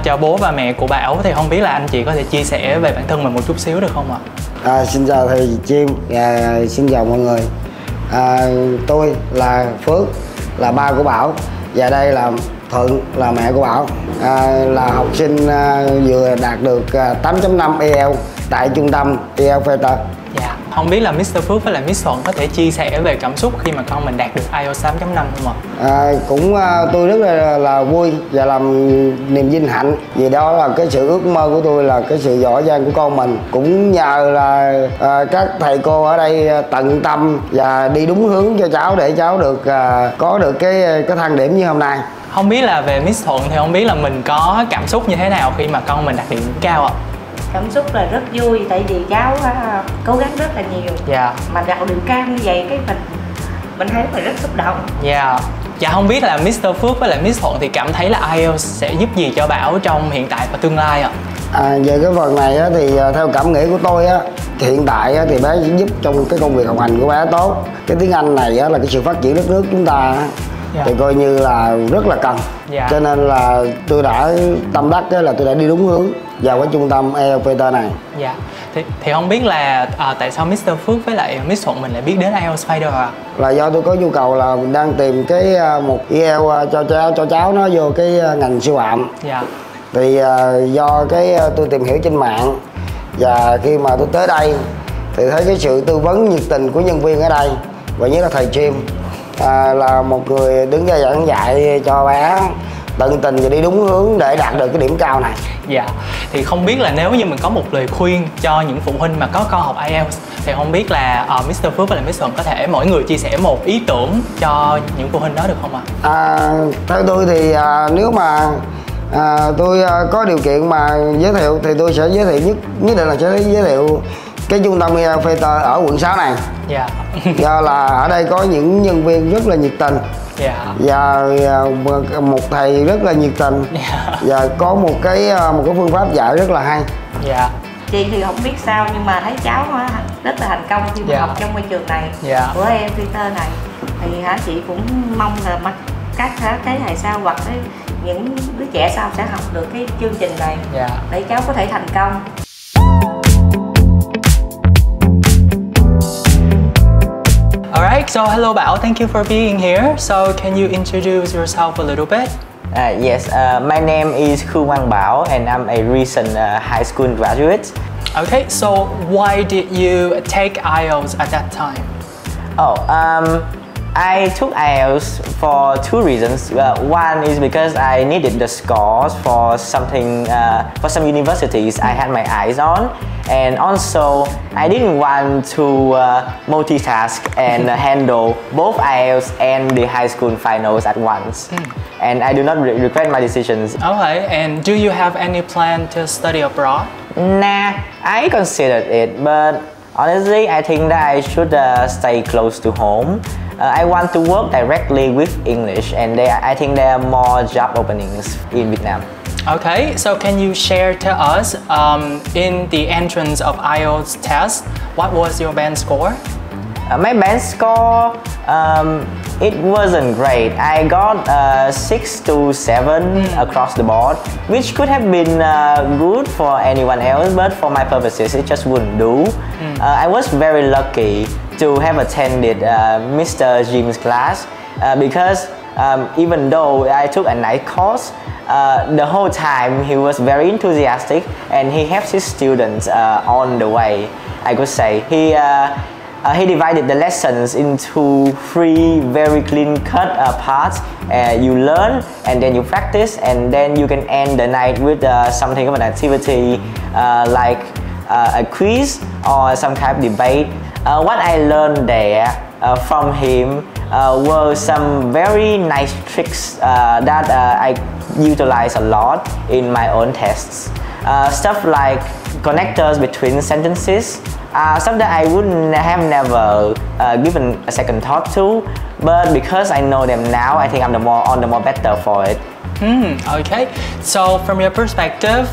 chào bố và mẹ của Bảo. Thì không biết là anh chị có thể chia sẻ về bản thân mình một chút xíu được không ạ? Xin chào thầy Jim, xin chào mọi người. Tôi là Phước, là ba của Bảo, và đây là Thuận, là mẹ của Bảo, là học sinh vừa đạt được 8.5 IELTS tại trung tâm IELTS Fighter. Dạ. Không biết là Mr. Phước với lại Miss Thuận có thể chia sẻ về cảm xúc khi mà con mình đạt được IELTS 8.5 không ạ? Tôi rất là vui và làm niềm vinh hạnh, vì đó là cái sự ước mơ của tôi, là cái sự giỏi giang của con mình. Cũng nhờ là các thầy cô ở đây tận tâm và đi đúng hướng cho cháu, để cháu được có được cái thang điểm như hôm nay. Không biết là về Miss Thuận thì không biết là mình có cảm xúc như thế nào khi mà con mình đạt điểm cao ạ? Cảm xúc là rất vui, tại vì cháu cố gắng rất là nhiều. Dạ. Mà đạt điểm cao như vậy cái mình thấy là rất xúc động. Dạ. Dạ, không biết là Mr. Phước với lại Miss Thuận thì cảm thấy là IELTS sẽ giúp gì cho Bảo trong hiện tại và tương lai ạ? Về cái phần này thì theo cảm nghĩ của tôi hiện tại thì bé sẽ giúp trong cái công việc học hành của bé tốt. Cái tiếng Anh này là cái sự phát triển đất nước chúng ta thì coi như là rất là cần. Cho nên là tôi đã tâm đắc là tôi đã đi đúng hướng vào cái trung tâm IELTS Fighter này. Dạ. Thì không biết là tại sao Mr. Phước với lại Miss Thuận mình lại biết đến IELTS Fighter ạ? Là do tôi có nhu cầu là mình đang tìm cái một IELTS cho cháu nó vô cái ngành sư phạm. Dạ. Thì do cái tôi tìm hiểu trên mạng, và khi mà tôi tới đây thì thấy cái sự tư vấn nhiệt tình của nhân viên ở đây, và nhất là thầy Jim là một người đứng ra giảng dạy cho bé tận tình và đi đúng hướng để đạt được cái điểm cao này. Dạ. Thì không biết là nếu như mình có một lời khuyên cho những phụ huynh mà có con học IELTS thì không biết là Mr. Phước và lại Miss Thuận có thể mỗi người chia sẻ một ý tưởng cho những phụ huynh đó được không ạ? Theo tôi thì nếu mà tôi có điều kiện mà giới thiệu thì tôi sẽ giới thiệu nhất định là sẽ giới thiệu cái trung tâm IELTS Fighter ở quận 6 này. Dạ. Do là ở đây có những nhân viên rất là nhiệt tình. Dạ. Và một thầy rất là nhiệt tình. Dạ. Và có một cái phương pháp dạy rất là hay. Dạ. Chị thì không biết sao nhưng mà thấy cháu rất là thành công khi mà học trong môi trường này của IELTS Fighter này. Thì chị cũng mong là các thế hệ sau hoặc những đứa trẻ sau sẽ học được cái chương trình này để cháu có thể thành công. Alright, so hello Bảo, thank you for being here. So can you introduce yourself a little bit? Yes, my name is Quan Bảo and I'm a recent high school graduate. Okay, so why did you take IELTS at that time? I took IELTS for two reasons. One is because I needed the scores for for some universities I had my eyes on, and also I didn't want to multitask and handle both IELTS and the high school finals at once. And I do not regret my decisions. Okay, and do you have any plan to study abroad? Nah, I considered it, but honestly, I think that I should stay close to home. I want to work directly with English, and I think there are more job openings in Vietnam. Okay, so can you share to us in the entrance of IELTS test, what was your band score? My band score, it wasn't great. I got 6 to 7 across the board, which could have been good for anyone else, but for my purposes, it just wouldn't do. I was very lucky to have attended Mr. Jim's class because even though I took a night course, the whole time he was very enthusiastic and he helps his students on the way, I could say. He divided the lessons into 3 very clean-cut parts. You learn, and then you practice, and then you can end the night with something of an activity like a quiz or some kind of debate. What I learned there from him were some very nice tricks that I utilize a lot in my own tests. Stuff like connectors between sentences, stuff that I would have never given a second thought to, but because I know them now, I think I'm on the more better for it. Okay, so from your perspective,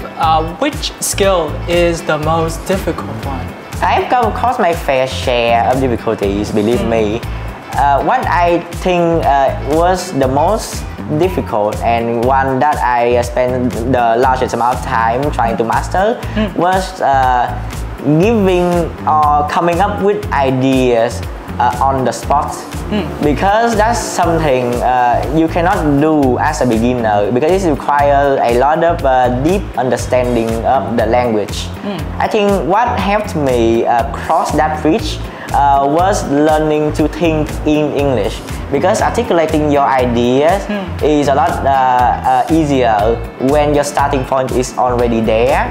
which skill is the most difficult one? I've come across my fair share of difficulties, believe me. what I think was the most difficult and one that I spent the largest amount of time trying to master was giving or coming up with ideas on the spot, because that's something you cannot do as a beginner, because it requires a lot of deep understanding of the language. I think what helped me cross that bridge was learning to think in English, because articulating your ideas is a lot easier when your starting point is already there,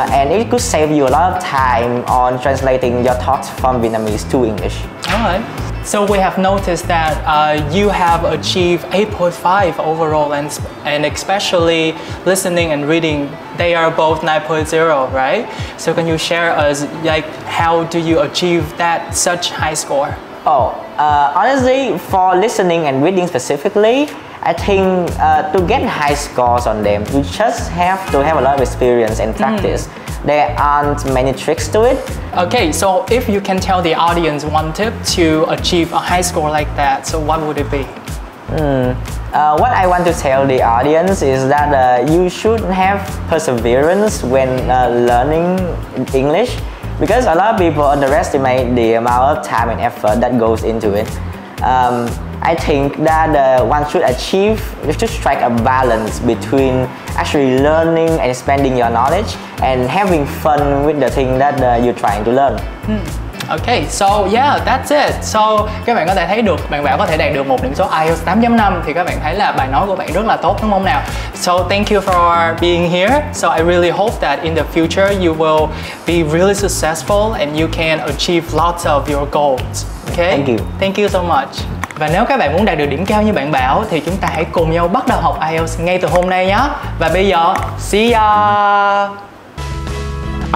and it could save you a lot of time on translating your thoughts from Vietnamese to English. Alright. So we have noticed that you have achieved 8.5 overall, and especially listening and reading, they are both 9.0, right? So can you share us like how do you achieve that such high score? Honestly, for listening and reading specifically, I think to get high scores on them, you just have to have a lot of experience and practice. There aren't many tricks to it. Okay, so if you can tell the audience one tip to achieve a high score like that, so what would it be? What I want to tell the audience is that you should have perseverance when learning English, because a lot of people underestimate the amount of time and effort that goes into it. I think that one should strike a balance between actually learning and expanding your knowledge and having fun with the thing that you're trying to learn. Okay, so yeah, that's it. So các bạn có thể thấy được bạn Bảo có thể đạt được một điểm số IELTS 8.5 thì các bạn thấy là bài nói của bạn rất là tốt, đúng không nào? So thank you for being here. So I really hope that in the future you will be really successful and you can achieve lots of your goals. Okay? Thank you. Thank you so much. Và nếu các bạn muốn đạt được điểm cao như bạn Bảo thì chúng ta hãy cùng nhau bắt đầu học IELTS ngay từ hôm nay nhé. Và bây giờ, see ya!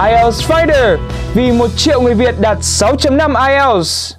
IELTS Fighter, vì 1 triệu người Việt đạt 6.5 IELTS.